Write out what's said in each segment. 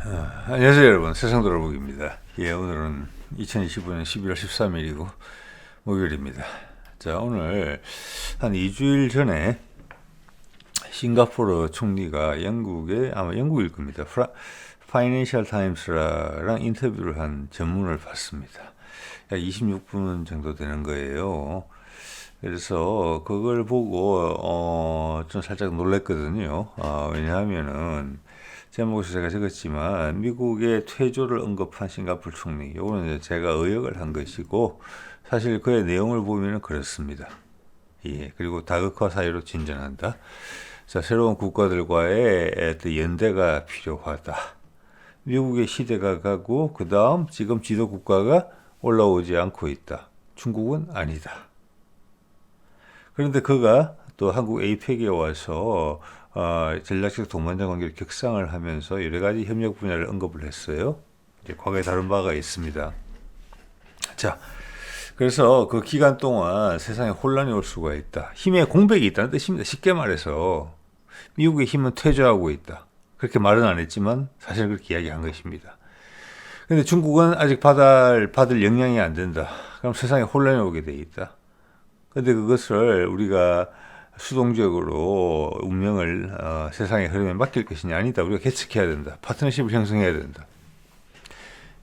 안녕하세요 여러분, 세상돌아보기입니다. 오늘은 2025년 11월 13일이고 목요일입니다. 자, 오늘 한 2주일 전에 싱가포르 총리가 아마 영국일 겁니다. 파이낸셜 타임스랑 인터뷰를 한 전문을 봤습니다. 약 26분 정도 되는 거예요. 그래서 그걸 보고 좀 살짝 놀랐거든요. 왜냐하면은 제목에서 제가 적었지만 미국의 퇴조를 언급한 싱가포르 총리, 요거는 제가 의역을 한 것이고 사실 그의 내용을 보면 그렇습니다. 그리고 다극화 사회로 진전한다. 자, 새로운 국가들과의 연대가 필요하다. 미국의 시대가 가고 그 다음 지금 지도 국가가 올라오지 않고 있다. 중국은 아니다. 그런데 그가 또 한국 에이펙에 와서 전략적 동반자 관계를 격상을 하면서 여러 가지 협력 분야를 언급을 했어요. 이제 과거에 다룬 바가 있습니다. 자, 그래서 그 기간 동안 세상에 혼란이 올 수가 있다. 힘의 공백이 있다는 뜻입니다. 쉽게 말해서 미국의 힘은 퇴조하고 있다. 그렇게 말은 안 했지만 사실 그렇게 이야기한 것입니다. 근데 중국은 아직 받을 역량이 안 된다. 그럼 세상에 혼란이 오게 돼 있다. 근데 그것을 우리가 수동적으로 운명을 세상의 흐름에 맡길 것이냐, 아니다. 우리가 개척해야 된다. 파트너십을 형성해야 된다.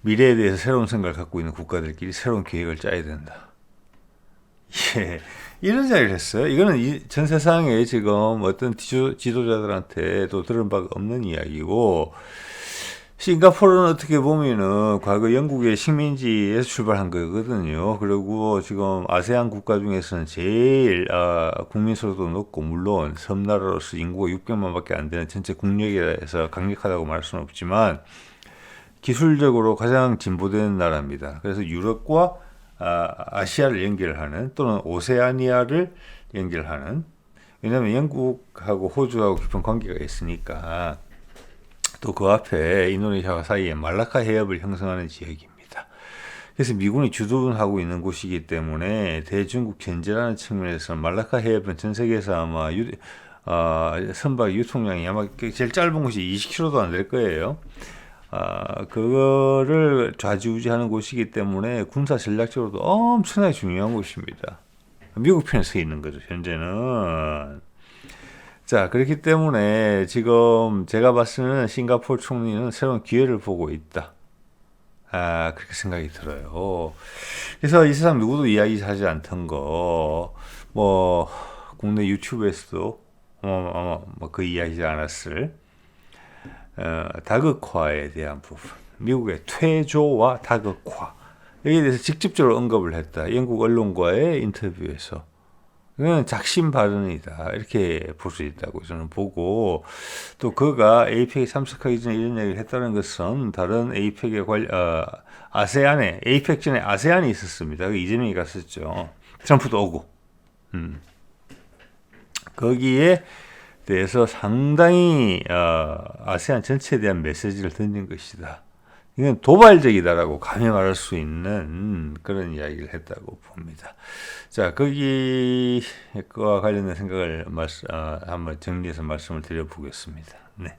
미래에 대해서 새로운 생각을 갖고 있는 국가들끼리 새로운 계획을 짜야 된다. 이런 이야기를 했어요. 이거는 전 세상에 지금 어떤 지도자들한테도 들은 바가 없는 이야기고, 싱가포르는 어떻게 보면은 과거 영국의 식민지에서 출발한 거거든요. 그리고 지금 아세안 국가 중에서는 제일 국민 수도 높고, 물론 섬나라로서 인구가 600만밖에 안 되는 전체 국력에서 강력하다고 말할 수는 없지만 기술적으로 가장 진보된 나라입니다. 그래서 유럽과 아시아를 연결하는, 또는 오세아니아를 연결하는, 왜냐하면 영국하고 호주하고 깊은 관계가 있으니까. 또 그 앞에 인도네시아와 사이에 말라카 해협을 형성하는 지역입니다. 그래서 미군이 주둔하고 있는 곳이기 때문에 대중국 견제라는 측면에서는 말라카 해협은 전 세계에서 아마 선박 유통량이 아마 제일 짧은 곳이 20km도 안 될 거예요. 그거를 좌지우지하는 곳이기 때문에 군사 전략적으로도 엄청나게 중요한 곳입니다. 미국 편에 서 있는 거죠, 현재는. 자, 그렇기 때문에 지금 제가 봤을 때는 싱가포르 총리는 새로운 기회를 보고 있다. 그렇게 생각이 들어요. 그래서 이 세상 누구도 이야기하지 않던 거, 국내 유튜브에서도 그 이야기하지 않았을 다극화에 대한 부분, 미국의 퇴조와 다극화, 여기에 대해서 직접적으로 언급을 했다. 영국 언론과의 인터뷰에서. 이건 작심 발언이다, 이렇게 볼 수 있다고 저는 보고, 또 그가 에이펙에 참석하기 전에 이런 얘기를 했다는 것은 다른 에이펙에 아세안에, 에이펙 전에 아세안이 있었습니다. 이재명이 갔었죠. 트럼프도 오고. 거기에 대해서 상당히 아세안 전체에 대한 메시지를 던진 것이다. 이건 도발적이다라고 감히 말할 수 있는 그런 이야기를 했다고 봅니다. 자, 거기와 관련된 생각을 한번 정리해서 말씀을 드려보겠습니다. 네.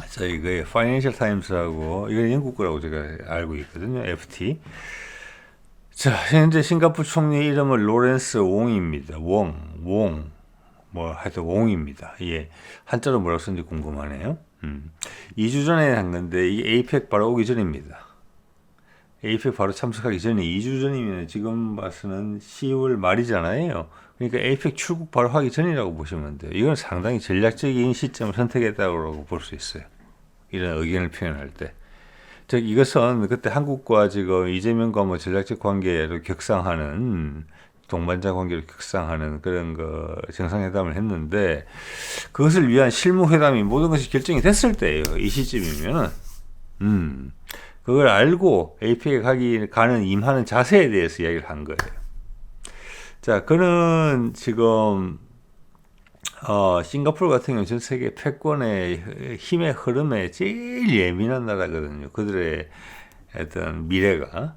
자, 이거의 파이낸셜 타임스하고, 이건 영국 거라고 제가 알고 있거든요. FT. 자, 현재 싱가포르 총리의 이름은 로렌스 웡입니다. 하여튼 웡입니다. 한자로 뭐라고 썼는지 궁금하네요. 2주 전에 한 건데, 이 에이펙 바로 오기 전입니다. 에이펙 바로 참석하기 전에 2주 전이면 지금 봐서는 10월 말이잖아요. 그러니까 에이펙 출국 바로 하기 전이라고 보시면 돼요. 이건 상당히 전략적인 시점을 선택했다고 볼 수 있어요. 이런 의견을 표현할 때. 즉, 이것은 그때 한국과 지금 이재명과 전략적 관계를 격상하는, 동반자 관계를 격상하는 그런 정상회담을 했는데, 그것을 위한 실무회담이 모든 것이 결정이 됐을 때예요. 이 시점이면은. 그걸 알고 에이펙에 임하는 자세에 대해서 이야기를 한 거예요. 자, 그는 지금 싱가포르 같은 경우는 전 세계 패권의 힘의 흐름에 제일 예민한 나라거든요. 그들의 어떤 미래가.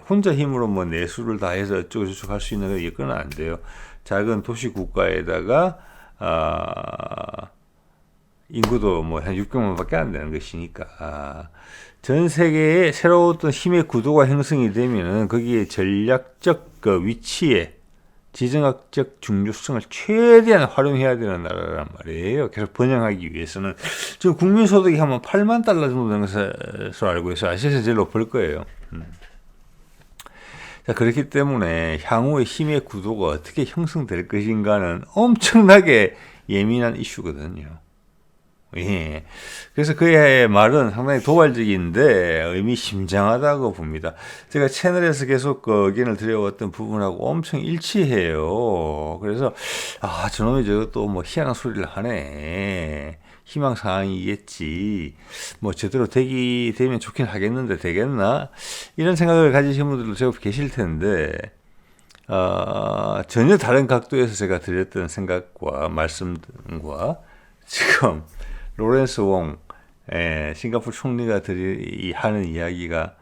혼자 힘으로 내수를 다 해서 어쩌고저쩌고 할 수 있는 건 이거는 안 돼요. 작은 도시 국가에다가 인구도 뭐 한 600만밖에 안 되는 것이니까 전 세계에 새로운 어떤 힘의 구도가 형성이 되면은 거기에 전략적 그 위치에 지정학적 중요성을 최대한 활용해야 되는 나라란 말이에요. 계속 번영하기 위해서는 지금 국민소득이 한 8만 달러 정도 되는 것으로 알고 있어요. 아시아에서 제일 높을 거예요. 자, 그렇기 때문에 향후의 힘의 구도가 어떻게 형성될 것인가는 엄청나게 예민한 이슈거든요. 예. 그래서 그의 말은 상당히 도발적인데 의미심장하다고 봅니다. 제가 채널에서 계속 그 의견을 드려왔던 부분하고 엄청 일치해요. 그래서, 저놈이 저것도 뭐 희한한 소리를 하네. 희망사항이겠지. 뭐 제대로 되면 좋긴 하겠는데 되겠나? 이런 생각을 가지신 분들도 제법 계실 텐데, 전혀 다른 각도에서 제가 드렸던 생각과 말씀과 지금 로렌스 웡, 싱가포르 총리가 하는 이야기가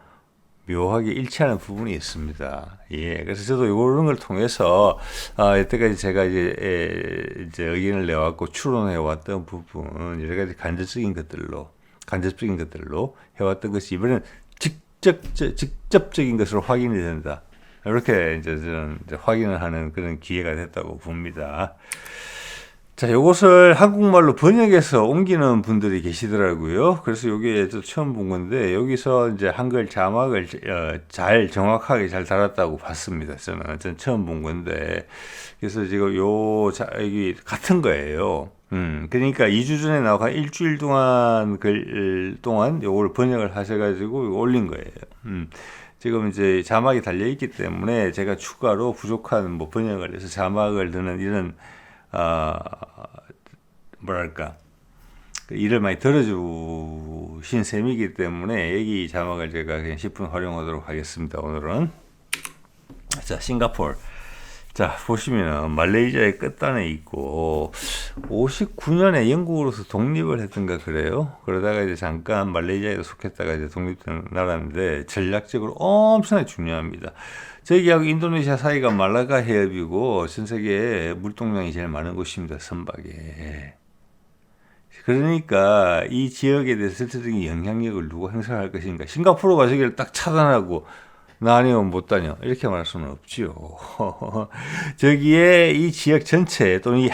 묘하게 일치하는 부분이 있습니다. 예, 그래서 저도 이런 걸 통해서 이때까지 제가 이제 의견을 내왔고 추론해 왔던 부분 여러 가지 간접적인 것들로 해왔던 것이 이번엔 직접적인 것으로 확인이 된다. 이렇게 이제 저는 확인을 하는 그런 기회가 됐다고 봅니다. 자, 요것을 한국말로 번역해서 옮기는 분들이 계시더라고요. 그래서 요게 처음 본 건데, 여기서 이제 한글 자막을 정확하게 잘 달았다고 봤습니다. 전 처음 본 건데. 그래서 지금 여기 같은 거예요. 그러니까 2주 전에 나오고 한 일주일 동안 요걸 번역을 하셔가지고 올린 거예요. 지금 이제 자막이 달려있기 때문에 제가 추가로 부족한 뭐 번역을 해서 자막을 넣는 이런 일을 많이 들어주신 셈이기 때문에 여기 자막을 제가 그냥 10분 활용하도록 하겠습니다. 오늘은. 자, 싱가포르. 자, 보시면은 말레이시아의 끝단에 있고 59년에 영국으로서 독립을 했던가 그래요. 그러다가 이제 잠깐 말레이시아에 속했다가 이제 독립된 나라인데 전략적으로 엄청나게 중요합니다. 저기하고 인도네시아 사이가 말라카 해협이고 전 세계에 물동량이 제일 많은 곳입니다. 선박에. 그러니까 이 지역에 대해서 실질적인 영향력을 누가 행사할 것인가. 싱가포르가 저기를 딱 차단하고 나 아니면 못 다녀. 이렇게 말할 수는 없지요. 저기에 이 지역 전체 또는 이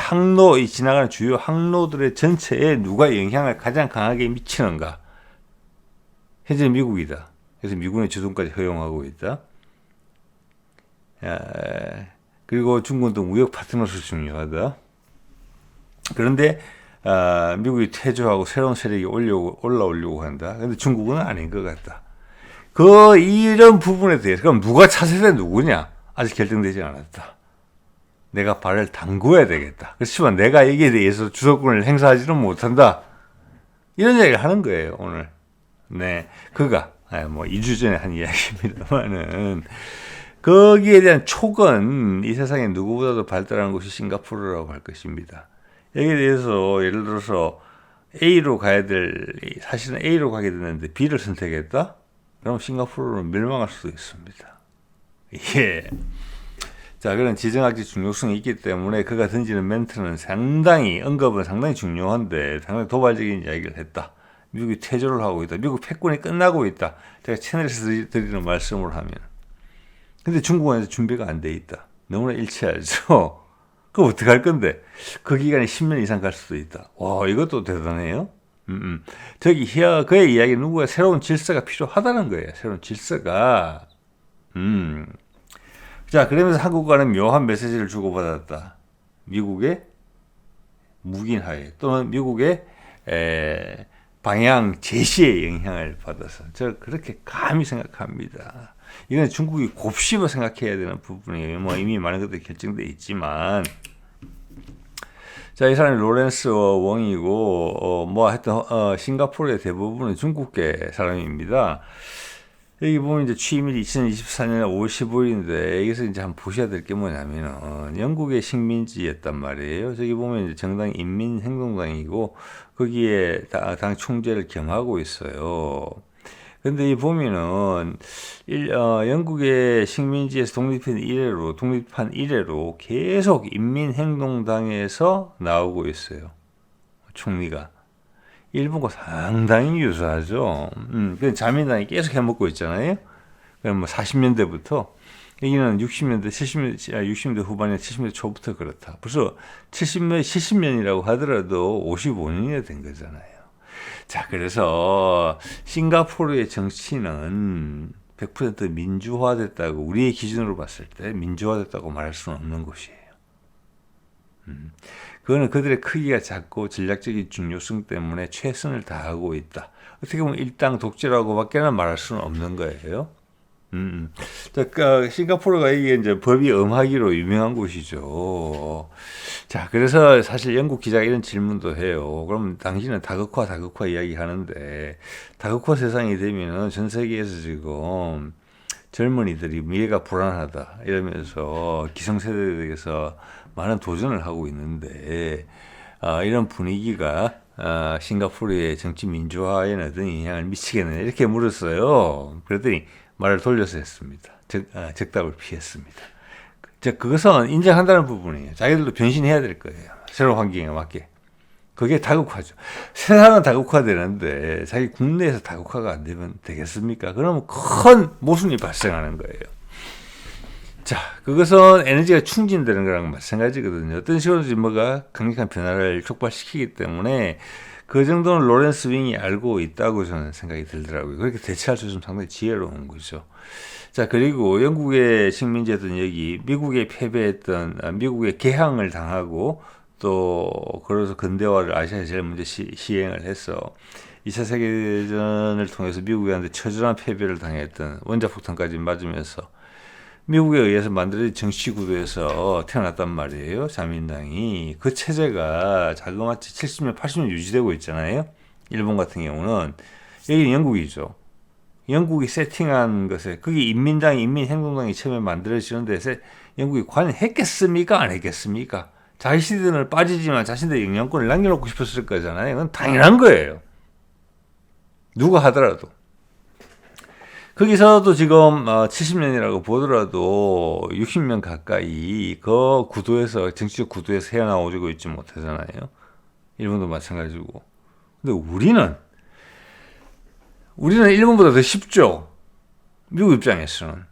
지나가는 주요 항로들의 전체에 누가 영향을 가장 강하게 미치는가. 현재 미국이다. 그래서 미국의 주둔까지 허용하고 있다. 그리고 중국도 무역 파트너로서 중요하다. 그런데 미국이 퇴조하고 새로운 세력이 올라오려고 한다. 근데 중국은 아닌 것 같다. 이런 부분에 대해서 그럼 누가 차세대 누구냐? 아직 결정되지 않았다. 내가 발을 담그어야 되겠다. 그렇지만 내가 여기에 대해서 주도권을 행사하지는 못한다. 이런 이야기를 하는 거예요, 오늘. 네. 뭐 2주 전에 한 이야기입니다만은 거기에 대한 촉은 이 세상에 누구보다도 발달한 곳이 싱가포르라고 할 것입니다. 여기에 대해서 예를 들어서 사실은 A로 가게 됐는데 B를 선택했다? 그럼 싱가포르는 멸망할 수도 있습니다. 예. 자, 그런 지정학적 중요성이 있기 때문에 그가 던지는 멘트는 언급은 상당히 중요한데 상당히 도발적인 이야기를 했다. 미국이 퇴조를 하고 있다. 미국 패권이 끝나고 있다. 제가 채널에서 드리는 말씀을 하면. 근데 중국은 준비가 안 돼 있다. 너무나 일치하죠. 그럼 어떻게 할 건데? 그 기간이 10년 이상 갈 수도 있다. 와, 이것도 대단해요. 그의 이야기 누구가 새로운 질서가 필요하다는 거예요. 새로운 질서가. 자, 그러면서 한국과는 묘한 메시지를 주고받았다. 미국의 묵인하에 또는 미국의 방향 제시에 영향을 받아서 저 그렇게 감히 생각합니다. 이건 중국이 곱씹어 생각해야 되는 부분이에요. 뭐 이미 많은 것들이 결정돼 있지만, 자, 이 사람이 로렌스 웡이고 싱가포르의 대부분은 중국계 사람입니다. 여기 보면 이제 취임일이 2024년 5월 15일인데 여기서 이제 한번 보셔야 될 게 뭐냐면 영국의 식민지였단 말이에요. 저기 보면 이제 정당 인민행동당이고 거기에 당 총재를 겸하고 있어요. 근데 이 보면은 영국의 식민지에서 독립한 이래로 계속 인민행동당에서 나오고 있어요. 총리가. 일본과 상당히 유사하죠. 그 자민당이 계속 해먹고 있잖아요. 그럼 뭐 40년대부터 여기는 60년대, 60년대 후반에 70년대 초부터 그렇다. 벌써 70년이라고 하더라도 55년이 된 거잖아요. 자, 그래서 싱가포르의 정치는 100% 민주화됐다고 우리의 기준으로 봤을 때 민주화됐다고 말할 수는 없는 곳이에요. 그거는 그들의 크기가 작고 전략적인 중요성 때문에 최선을 다하고 있다. 어떻게 보면 일당 독재라고밖에는 말할 수는 없는 거예요. 자, 싱가포르가 이게 이제 법이 엄하기로 유명한 곳이죠. 자, 그래서 사실 영국 기자가 이런 질문도 해요. 그럼 당신은 다극화 이야기 하는데, 다극화 세상이 되면은 전 세계에서 지금 젊은이들이 미래가 불안하다 이러면서 기성세대에서 많은 도전을 하고 있는데, 이런 분위기가 싱가포르의 정치 민주화에는 어떤 영향을 미치겠느냐 이렇게 물었어요. 그랬더니 말을 돌려서 했습니다. 적답을 피했습니다. 그것은 인정한다는 부분이에요. 자기들도 변신해야 될 거예요. 새로운 환경에 맞게. 그게 다극화죠. 세상은 다극화되는데 자기 국내에서 다극화가 안 되면 되겠습니까? 그러면 큰 모순이 발생하는 거예요. 자, 그것은 에너지가 충진되는 거랑 마찬가지거든요. 어떤 식으로든지 뭐가 강력한 변화를 촉발시키기 때문에 그 정도는 로렌스 윙이 알고 있다고 저는 생각이 들더라고요. 그렇게 대처할 수 있으면 상당히 지혜로운 거죠. 자, 그리고 영국의 식민지였던 여기 미국에 패배했던 미국의 개항을 당하고 또 그래서 근대화를 아시아에 제일 먼저 시행을 해서 2차 세계대전을 통해서 미국한테 처절한 패배를 당했던 원자폭탄까지 맞으면서 미국에 의해서 만들어진 정치구도에서 태어났단 말이에요. 자민당이. 그 체제가 자그마치 70년, 80년 유지되고 있잖아요. 일본 같은 경우는. 여기는 영국이죠. 영국이 세팅한 것에, 그게 인민행동당이 처음에 만들어지는데 영국이 과연 했겠습니까? 안 했겠습니까? 자신들은 빠지지만 자신들의 영향권을 남겨놓고 싶었을 거잖아요. 그건 당연한 거예요. 누가 하더라도. 거기서도 지금 70년이라고 보더라도 60년 가까이 그 구도에서 정치적 구도에서 헤어나오지고 있지 못하잖아요. 일본도 마찬가지고. 근데 우리는 일본보다 더 쉽죠. 미국 입장에서는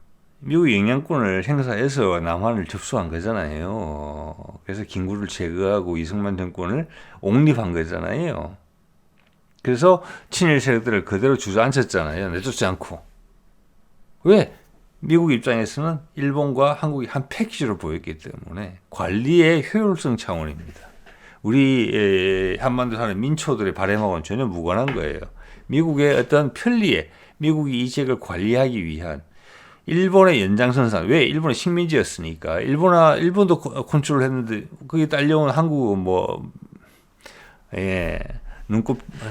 미국 영향권을 행사해서 남한을 접수한 거잖아요. 그래서 김구를 제거하고 이승만 정권을 옹립한 거잖아요. 그래서 친일 세력들을 그대로 주저앉혔잖아요. 내쫓지 않고. 왜? 미국 입장에서는 일본과 한국이 한 패키지로 보였기 때문에 관리의 효율성 차원입니다. 우리 한반도 사는 민초들의 바람하고는 전혀 무관한 거예요. 미국의 어떤 편리에 미국이 이 지역을 관리하기 위한 일본의 연장선상. 왜? 일본은 식민지였으니까. 일본도 컨트롤했는데 거기 딸려온 한국은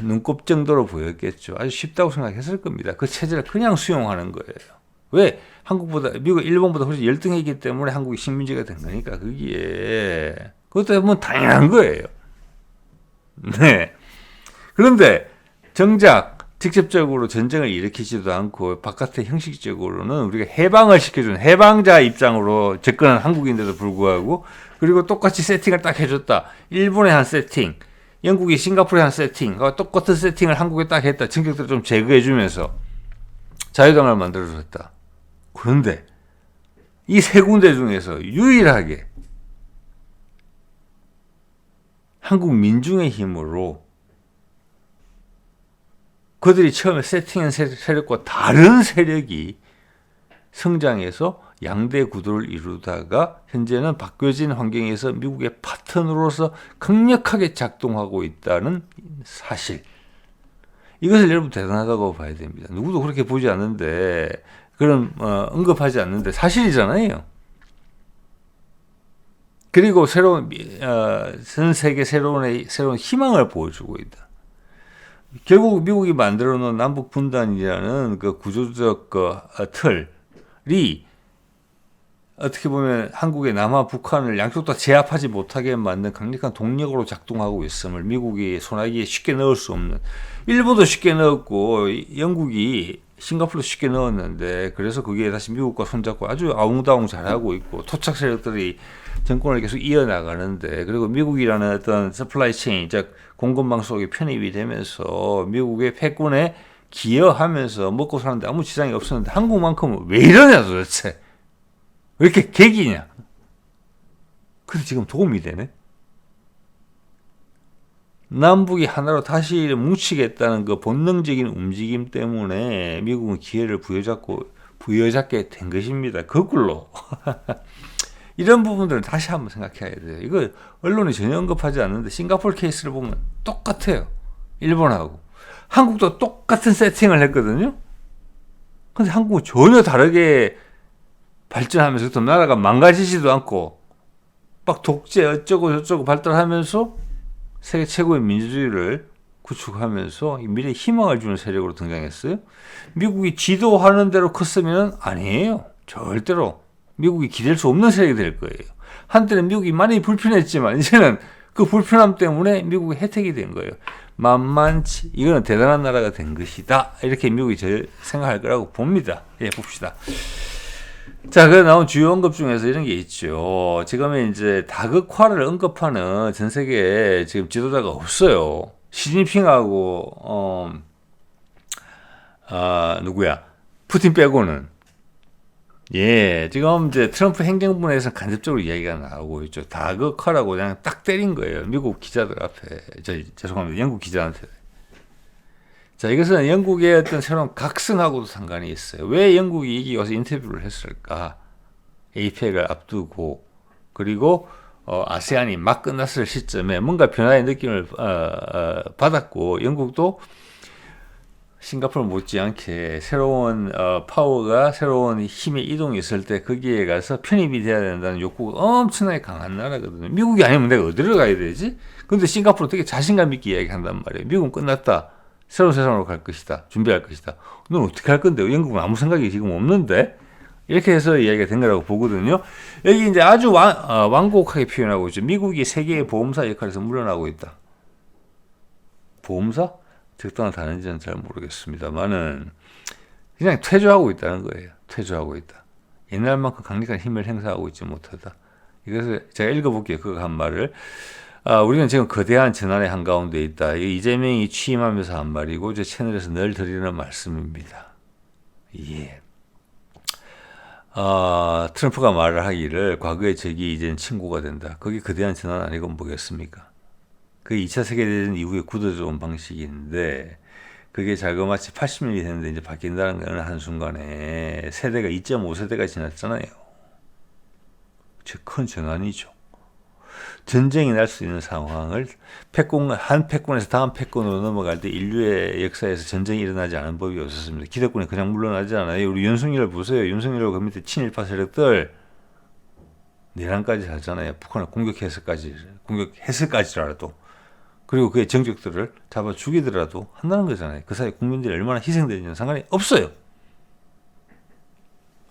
눈곱 정도로 보였겠죠. 아주 쉽다고 생각했을 겁니다. 그 체제를 그냥 수용하는 거예요. 왜? 일본보다 훨씬 열등했기 때문에 한국이 식민지가 된 거니까, 그게. 그것도 보면 당연한 거예요. 네. 그런데, 정작, 직접적으로 전쟁을 일으키지도 않고, 바깥에 형식적으로는 우리가 해방을 시켜준 해방자 입장으로 접근한 한국인데도 불구하고, 그리고 똑같이 세팅을 딱 해줬다. 일본에 한 세팅, 영국이 싱가포르에 한 세팅, 똑같은 세팅을 한국에 딱 했다. 진격들을 좀 제거해주면서 자유당을 만들어줬다. 그런데 이 세 군데 중에서 유일하게 한국 민중의 힘으로 그들이 처음에 세팅한 세력과 다른 세력이 성장해서 양대 구도를 이루다가 현재는 바뀌어진 환경에서 미국의 파트너로서 강력하게 작동하고 있다는 사실. 이것을 여러분 대단하다고 봐야 됩니다. 누구도 그렇게 보지 않는데 그런 언급하지 않는데 사실이잖아요. 그리고 전 세계 새로운 희망을 보여주고 있다. 결국 미국이 만들어 놓은 남북 분단이라는 그 구조적 틀이 어떻게 보면 한국의 남한, 북한을 양쪽 다 제압하지 못하게 만든 강력한 동력으로 작동하고 있음을 미국이 소나기에 쉽게 넣을 수 없는, 일본도 쉽게 넣었고 영국이 싱가포르도 쉽게 넣었는데 그래서 그게 다시 미국과 손잡고 아주 아웅다웅 잘하고 있고 토착 세력들이 정권을 계속 이어나가는데 그리고 미국이라는 어떤 서플라이 체인 즉 공급망 속에 편입이 되면서 미국의 패권에 기여하면서 먹고 사는데 아무 지장이 없었는데 한국만큼은 왜 이러냐 도대체 왜 이렇게 개기냐 근데 지금 도움이 되네 남북이 하나로 다시 뭉치겠다는 그 본능적인 움직임 때문에 미국은 기회를 부여잡게 된 것입니다. 거꾸로. 이런 부분들은 다시 한번 생각해야 돼요. 이거 언론이 전혀 언급하지 않는데 싱가포르 케이스를 보면 똑같아요. 일본하고. 한국도 똑같은 세팅을 했거든요. 근데 한국은 전혀 다르게 발전하면서 또 나라가 망가지지도 않고 막 독재 어쩌고 저쩌고 발달하면서 세계 최고의 민주주의를 구축하면서 미래에 희망을 주는 세력으로 등장했어요. 미국이 지도하는 대로 컸으면 아니에요. 절대로. 미국이 기댈 수 없는 세력이 될 거예요. 한때는 미국이 많이 불편했지만 이제는 그 불편함 때문에 미국이 혜택이 된 거예요. 만만치 이거는 대단한 나라가 된 것이다. 이렇게 미국이 생각할 거라고 봅니다. 예, 봅시다. 자, 그 나온 주요 언급 중에서 이런 게 있죠. 지금은 이제 다극화를 언급하는 전 세계에 지금 지도자가 없어요. 시진핑하고 누구야? 푸틴 빼고는. 예, 지금 이제 트럼프 행정부 내에서 간접적으로 이야기가 나오고 있죠. 다극화라고 그냥 딱 때린 거예요. 미국 기자들 앞에. 죄송합니다. 영국 기자한테. 자, 이것은 영국의 어떤 새로운 각성하고도 상관이 있어요. 왜 영국이 여기 와서 인터뷰를 했을까? 에이펙을 앞두고, 그리고, 아세안이 막 끝났을 시점에 뭔가 변화의 느낌을, 받았고, 영국도 싱가포르 못지않게 새로운, 파워가 새로운 힘의 이동이 있을 때 거기에 가서 편입이 돼야 된다는 욕구가 엄청나게 강한 나라거든요. 미국이 아니면 내가 어디로 가야 되지? 근데 싱가포르 되게 자신감 있게 이야기한단 말이에요. 미국은 끝났다. 새로운 세상으로 갈 것이다. 준비할 것이다. 넌 어떻게 할 건데? 영국은 아무 생각이 지금 없는데? 이렇게 해서 이야기가 된 거라고 보거든요. 여기 이제 아주 완곡하게 표현하고 있죠. 미국이 세계의 보험사 역할에서 물러나고 있다. 보험사? 적당한 단어인지는 잘 모르겠습니다만은 그냥 퇴조하고 있다는 거예요. 퇴조하고 있다. 옛날만큼 강력한 힘을 행사하고 있지 못하다. 이것을 제가 읽어볼게요. 그거 한 말을. 우리는 지금 거대한 전환의 한가운데 있다. 이재명이 취임하면서 한 말이고 제 채널에서 늘 드리는 말씀입니다. 예. 트럼프가 말을 하기를 과거의 적이 이제는 친구가 된다. 그게 거대한 전환 아니고 뭐겠습니까? 그게 2차 세계대전 이후에 굳어져 온 방식인데 그게 자그마치 80년이 됐는데 이제 바뀐다는 어느 한순간에 세대가 2.5세대가 지났잖아요. 큰 전환이죠. 전쟁이 날 수 있는 상황을 한 패권에서 다음 패권으로 넘어갈 때 인류의 역사에서 전쟁이 일어나지 않은 법이 없었습니다. 기득권이 그냥 물러나지 않아요. 우리 윤석열 보세요. 윤석열하고 그 밑에 친일파 세력들 내란까지 하잖아요. 북한을 공격했을까지라도 그리고 그의 정적들을 잡아 죽이더라도 한다는 거잖아요. 그 사이 국민들이 얼마나 희생되는지는 상관이 없어요.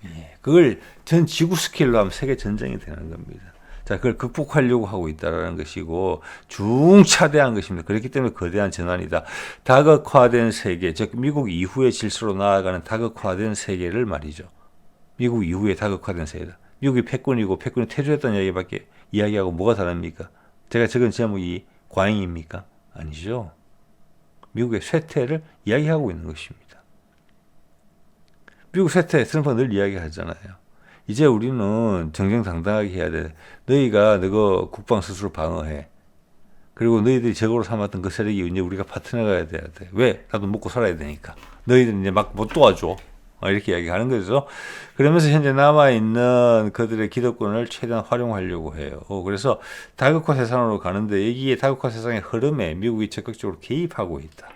예, 그걸 전 지구 스케일로 하면 세계 전쟁이 되는 겁니다. 자, 그걸 극복하려고 하고 있다는 것이고 중차대한 것입니다. 그렇기 때문에 거대한 전환이다. 다극화된 세계, 즉 미국 이후의 질서로 나아가는 다극화된 세계를 말이죠. 미국 이후의 다극화된 세계다. 미국이 패권이고 패권이 퇴조했다는 이야기밖에 이야기하고 뭐가 다릅니까? 제가 적은 제목이 과잉입니까? 아니죠. 미국의 쇠퇴를 이야기하고 있는 것입니다. 미국 쇠퇴, 트럼프가 늘 이야기하잖아요. 이제 우리는 정정당당하게 해야 돼. 너희가 너거 국방 스스로 방어해. 그리고 너희들이 적으로 삼았던 그 세력이 이제 우리가 파트너가 돼야 돼. 왜? 나도 먹고 살아야 되니까. 너희들은 이제 막 못 도와줘. 이렇게 이야기하는 거죠. 그러면서 현재 남아있는 그들의 기득권을 최대한 활용하려고 해요. 그래서 다극화 세상으로 가는데 여기에 다극화 세상의 흐름에 미국이 적극적으로 개입하고 있다.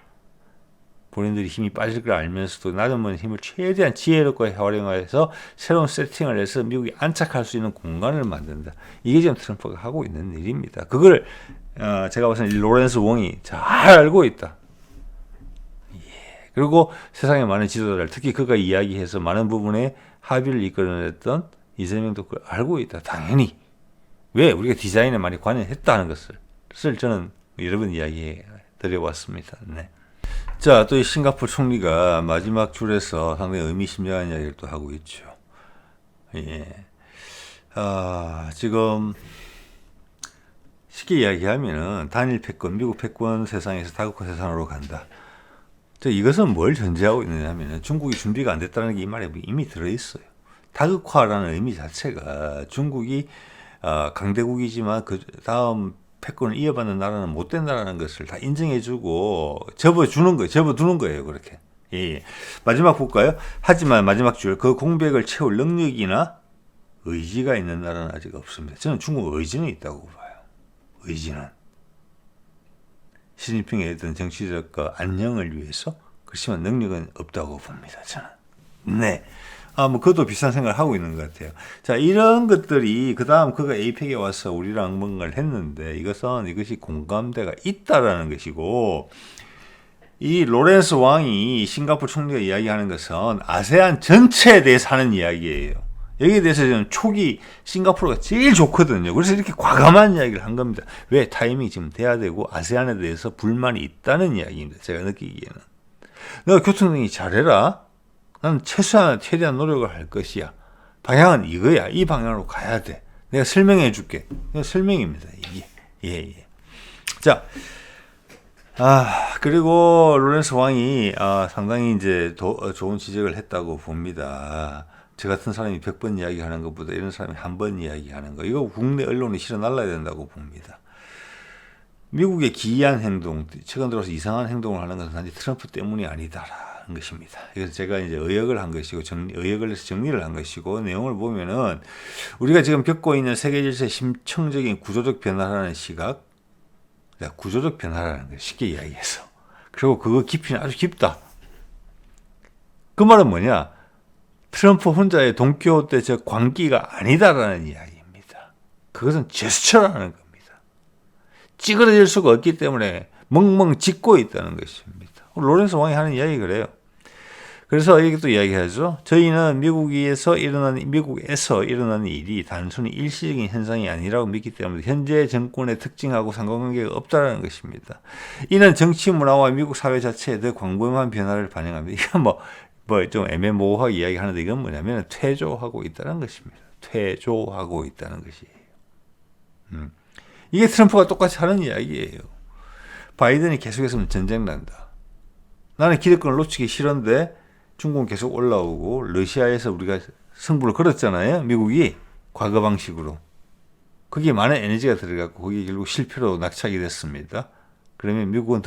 본인들이 힘이 빠질 걸 알면서도 남은 힘을 최대한 지혜롭게 활용해서 새로운 세팅을 해서 미국이 안착할 수 있는 공간을 만든다. 이게 지금 트럼프가 하고 있는 일입니다. 그걸 제가 봐서는 로렌스 웡이 잘 알고 있다. 예. 그리고 세상의 많은 지도자들, 특히 그가 이야기해서 많은 부분에 합의를 이끌어냈던 이재명도 그걸 알고 있다. 당연히. 왜? 우리가 디자인에 많이 관여했다는 것을 저는 여러 번 이야기해 드려왔습니다. 네. 자, 또 이 싱가포르 총리가 마지막 줄에서 상당히 의미심장한 이야기를 또 하고 있죠. 예. 지금 쉽게 이야기하면은 단일 패권, 미국 패권 세상에서 다국화 세상으로 간다. 이것은 뭘 전제하고 있느냐면은 중국이 준비가 안 됐다는 게 이 말에 이미 들어있어요. 다극화라는 의미 자체가 중국이 강대국이지만 그 다음 패권을 이어받는 나라는 못 된다는 것을 다 인정해주고 접어두는 거예요. 그렇게. 예. 마지막 볼까요? 하지만 마지막 줄, 그 공백을 채울 능력이나 의지가 있는 나라는 아직 없습니다. 저는 중국 의지는 있다고 봐요. 의지는. 시진핑의 어떤 정치적 안녕을 위해서, 그렇지만 능력은 없다고 봅니다. 저는. 네. 뭐, 그것도 비슷한 생각을 하고 있는 것 같아요. 자, 이런 것들이, 그 다음 그가 에이펙에 와서 우리랑 뭔가를 했는데, 이것이 공감대가 있다라는 것이고, 이 로렌스 왕이 싱가포르 총리가 이야기하는 것은 아세안 전체에 대해서 하는 이야기예요. 여기에 대해서 저는 초기 싱가포르가 제일 좋거든요. 그래서 이렇게 과감한 이야기를 한 겁니다. 왜? 타이밍이 지금 돼야 되고, 아세안에 대해서 불만이 있다는 이야기입니다. 제가 느끼기에는. 너가 교통등이 잘해라. 나는 최대한 노력을 할 것이야. 방향은 이거야. 이 방향으로 가야 돼. 내가 설명해 줄게. 이거 설명입니다. 이게. 예. 자. 그리고 로렌스 왕이 상당히 이제 좋은 지적을 했다고 봅니다. 저 같은 사람이 100번 이야기하는 것보다 이런 사람이 한 번 이야기하는 거. 이거 국내 언론이 실어 날라야 된다고 봅니다. 미국의 기이한 행동, 최근 들어서 이상한 행동을 하는 것은 단지 트럼프 때문이 아니다라는 것입니다. 그래서 제가 이제 의역을 한 것이고, 의역을 해서 정리를 한 것이고, 내용을 보면은 우리가 지금 겪고 있는 세계 질서의 심층적인 구조적 변화라는 시각, 구조적 변화라는 거 쉽게 이야기해서. 그리고 그거 깊이는 아주 깊다. 그 말은 뭐냐? 트럼프 혼자의 돈키호테적 광기가 아니다라는 이야기입니다. 그것은 제스처라는 겁니다. 찌그러질 수가 없기 때문에 멍멍 짚고 있다는 것입니다. 로렌스 왕이 하는 이야기 그래요. 그래서 이렇게 또 이야기하죠. 저희는 미국에서 일어나는 일이 단순히 일시적인 현상이 아니라고 믿기 때문에 현재 정권의 특징하고 상관관계가 없다는 것입니다. 이는 정치 문화와 미국 사회 자체에 더 광범위한 변화를 반영합니다. 이건 뭐 좀 애매모호하게 이야기하는데 이건 뭐냐면 퇴조하고 있다는 것입니다. 퇴조하고 있다는 것이에요. 이게 트럼프가 똑같이 하는 이야기예요. 바이든이 계속해서 전쟁 난다. 나는 기득권을 놓치기 싫은데 중국은 계속 올라오고 러시아에서 우리가 승부를 걸었잖아요. 미국이 과거 방식으로. 거기에 많은 에너지가 들어갔고 거기 결국 실패로 낙착이 됐습니다. 그러면 미국은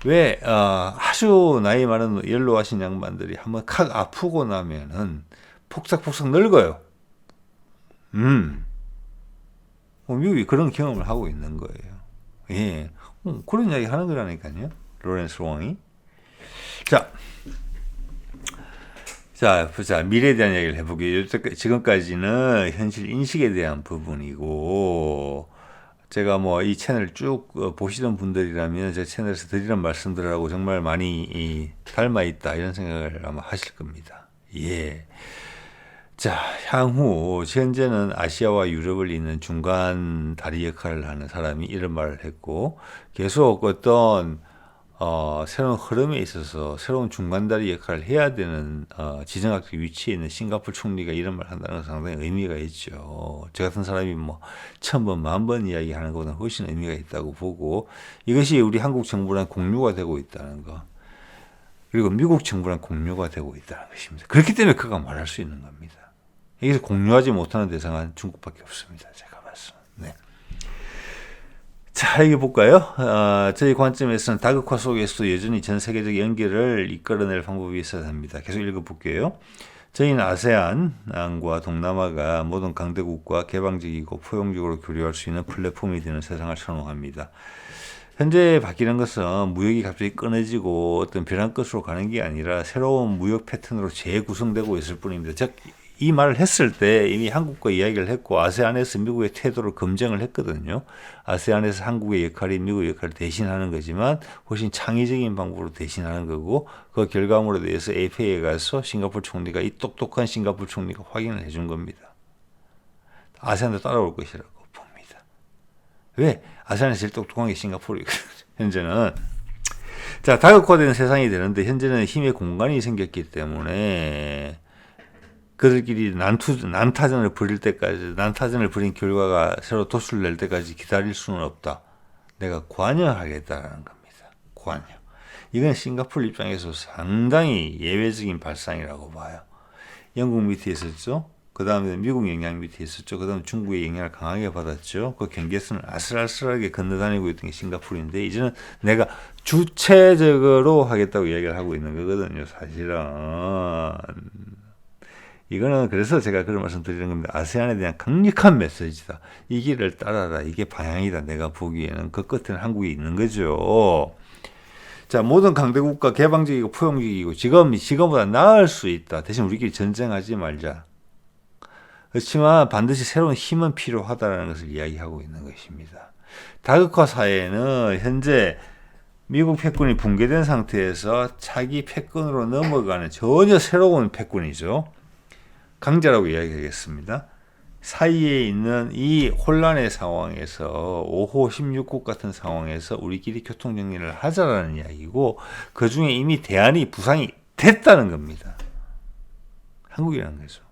왜 아주 나이 많은 연로하신 양반들이 한번 칵 아프고 나면은 폭삭폭삭 늙어요. 미국이 그런 경험을 하고 있는 거예요. 예, 그런 이야기 하는 거라니까요. 로렌스 왕이. 자, 미래에 대한 이야기를 해보게요. 지금까지는 현실 인식에 대한 부분이고, 제가 뭐 이 채널 쭉 보시던 분들이라면 제 채널에서 드리는 말씀들하고 정말 많이 닮아 있다 이런 생각을 아마 하실 겁니다. 예. 자, 향후 현재는 아시아와 유럽을 잇는 중간 다리 역할을 하는 사람이 이런 말을 했고, 계속 어떤 새로운 흐름에 있어서 새로운 중간다리 역할을 해야 되는 지정학적 위치에 있는 싱가포르 총리가 이런 말을 한다는 건 상당히 의미가 있죠. 저 같은 사람이 뭐 1000번, 10,000번 이야기하는 것보다 훨씬 의미가 있다고 보고, 이것이 우리 한국 정부랑 공유가 되고 있다는 거, 그리고 미국 정부랑 공유가 되고 있다는 것입니다. 그렇기 때문에 그가 말할 수 있는 겁니다. 여기서 공유하지 못하는 대상은 중국밖에 없습니다. 제가 봤습니다. 네. 자, 여기 볼까요? 저희 관점에서는 다극화 속에서도 여전히 전 세계적 연결을 이끌어낼 방법이 있어야 합니다. 계속 읽어볼게요. 저희는 아세안과 동남아가 모든 강대국과 개방적이고 포용적으로 교류할 수 있는 플랫폼이 되는 세상을 선호합니다. 현재 바뀌는 것은 무역이 갑자기 끊어지고 어떤 벼랑 끝으로 가는 게 아니라 새로운 무역 패턴으로 재구성되고 있을 뿐입니다. 즉, 이 말을 했을 때 이미 한국과 이야기를 했고 아세안에서 미국의 태도를 검증을 했거든요. 아세안에서 한국의 역할이 미국의 역할을 대신하는 거지만 훨씬 창의적인 방법으로 대신하는 거고, 그 결과물에 대해서 APEC에 가서 싱가포르 총리가, 이 똑똑한 싱가포르 총리가 확인을 해준 겁니다. 아세안도 따라올 것이라고 봅니다. 왜? 아세안에서 제일 똑똑한 게 싱가포르이거든요. 현재는. 자, 다극화된 세상이 되는데 현재는 힘의 공간이 생겼기 때문에 그들끼리 난타전을 벌일 때까지, 난타전을 벌인 결과가 새로 도수를 낼 때까지 기다릴 수는 없다. 내가 관여하겠다라는 겁니다. 관여. 이건 싱가포르 입장에서 상당히 예외적인 발상이라고 봐요. 영국 밑에 있었죠. 그 다음에 미국 영향 밑에 있었죠. 그 다음에 중국의 영향을 강하게 받았죠. 그 경계선을 아슬아슬하게 건너다니고 있던 게 싱가포르인데, 이제는 내가 주체적으로 하겠다고 이야기를 하고 있는 거거든요. 사실은. 이거는 그래서 제가 그런 말씀 드리는 겁니다. 아세안에 대한 강력한 메시지다. 이 길을 따라라. 이게 방향이다. 내가 보기에는 그 끝에는 한국이 있는 거죠. 자, 모든 강대국가 개방적이고 포용적이고 지금보다 나을 수 있다. 대신 우리끼리 전쟁하지 말자. 그렇지만 반드시 새로운 힘은 필요하다는 것을 이야기하고 있는 것입니다. 다극화 사회는 현재 미국 패권이 붕괴된 상태에서 차기 패권으로 넘어가는 전혀 새로운 패권이죠. 강자라고 이야기하겠습니다. 사이에 있는 이 혼란의 상황에서 5호 16국 같은 상황에서 우리끼리 교통정리를 하자라는 이야기고, 그 중에 이미 대안이 부상이 됐다는 겁니다. 한국이라는 거죠.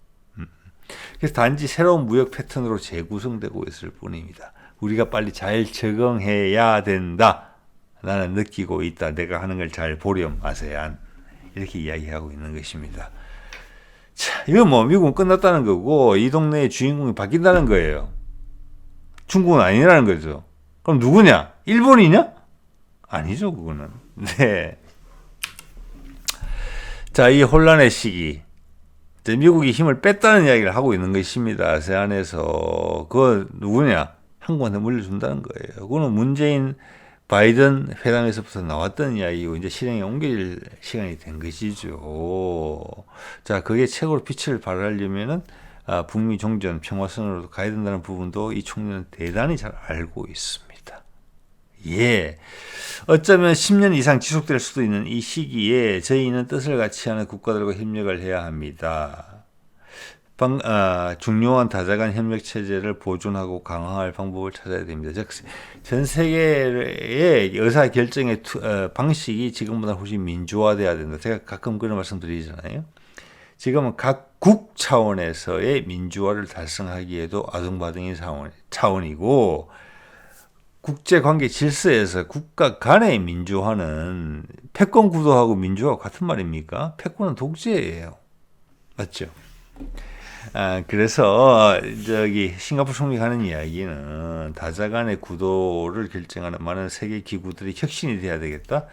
그래서 단지 새로운 무역 패턴으로 재구성되고 있을 뿐입니다. 우리가 빨리 잘 적응해야 된다. 나는 느끼고 있다. 내가 하는 걸 잘 보렴, 아세안. 이렇게 이야기하고 있는 것입니다. 자, 이건 뭐 미국은 끝났다는 거고 이 동네의 주인공이 바뀐다는 거예요. 중국은 아니라는 거죠. 그럼 누구냐? 일본이냐? 아니죠, 그거는. 네. 자, 이 혼란의 시기. 미국이 힘을 뺐다는 이야기를 하고 있는 것입니다. 아세안에서. 그거 누구냐? 한국한테 물려준다는 거예요. 그거는 문재인 바이든 회담에서부터 나왔던 이야기고 이제 실행에 옮길 시간이 된 것이죠. 자, 그게 최고로 빛을 발하려면은 북미 종전 평화선으로 가야 된다는 부분도 이 총리는 대단히 잘 알고 있습니다. 예. 어쩌면 10년 이상 지속될 수도 있는 이 시기에 저희는 뜻을 같이 하는 국가들과 협력을 해야 합니다. 중요한 다자간 협력 체제를 보존하고 강화할 방법을 찾아야 됩니다. 즉, 전 세계의 의사 결정의 방식이 지금보다 훨씬 민주화돼야 된다. 제가 가끔 그런 말씀 드리잖아요. 지금은 각국 차원에서의 민주화를 달성하기에도 아등바등인 차원이고, 국제관계 질서에서 국가 간의 민주화는 패권 구도하고 민주화와 같은 말입니까? 패권은 독재예요. 맞죠? 그래서 싱가포르 총리가 하는 이야기는 다자간의 구도를 결정하는 많은 세계 기구들이 혁신이 돼야 되겠다.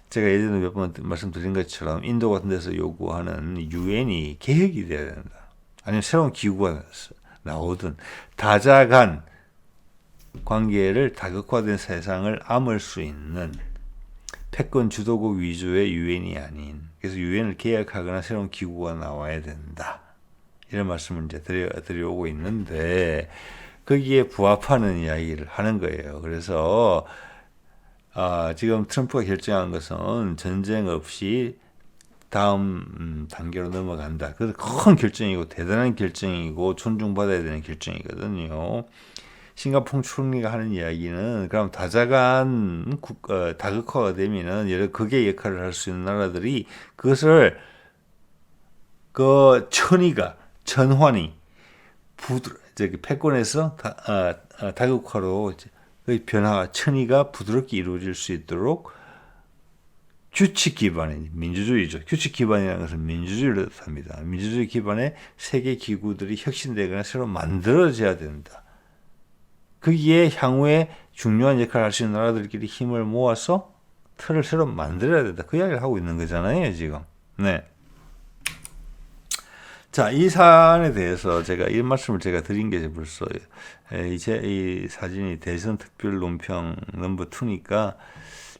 제가 예전에 몇 번 말씀드린 것처럼 인도 같은 데서 요구하는 유엔이 개혁이 돼야 된다. 아니면 새로운 기구가 나오든 다자간 관계를 다극화된 세상을 암을 수 있는 패권 주도국 위주의 유엔이 아닌, 그래서 유엔을 개혁하거나 새로운 기구가 나와야 된다. 이런 말씀을 이제 드려오고 있는데, 거기에 부합하는 이야기를 하는 거예요. 그래서 지금 트럼프가 결정한 것은 전쟁 없이 다음 단계로 넘어간다. 그래서 큰 결정이고 대단한 결정이고 존중받아야 되는 결정이거든요. 싱가포르 총리가 하는 이야기는 그럼 다자간 다극화가 되면은 여러 극의 역할을 할 수 있는 나라들이 그것을 전환이 패권에서 다극화로 변화가 천의가 부드럽게 이루어질 수 있도록 규칙 기반의 민주주의죠. 규칙 기반이라는 것은 민주주의를 뜻합니다. 민주주의 기반의 세계 기구들이 혁신되거나 새로 만들어져야 된다. 거기에 향후에 중요한 역할을 할 수 있는 나라들끼리 힘을 모아서 틀을 새로 만들어야 된다. 그 이야기를 하고 있는 거잖아요, 지금. 네. 자, 이 사안에 대해서 이 말씀을 제가 드린 게 벌써 이제 이 사진이 대선 특별 논평 넘버 2니까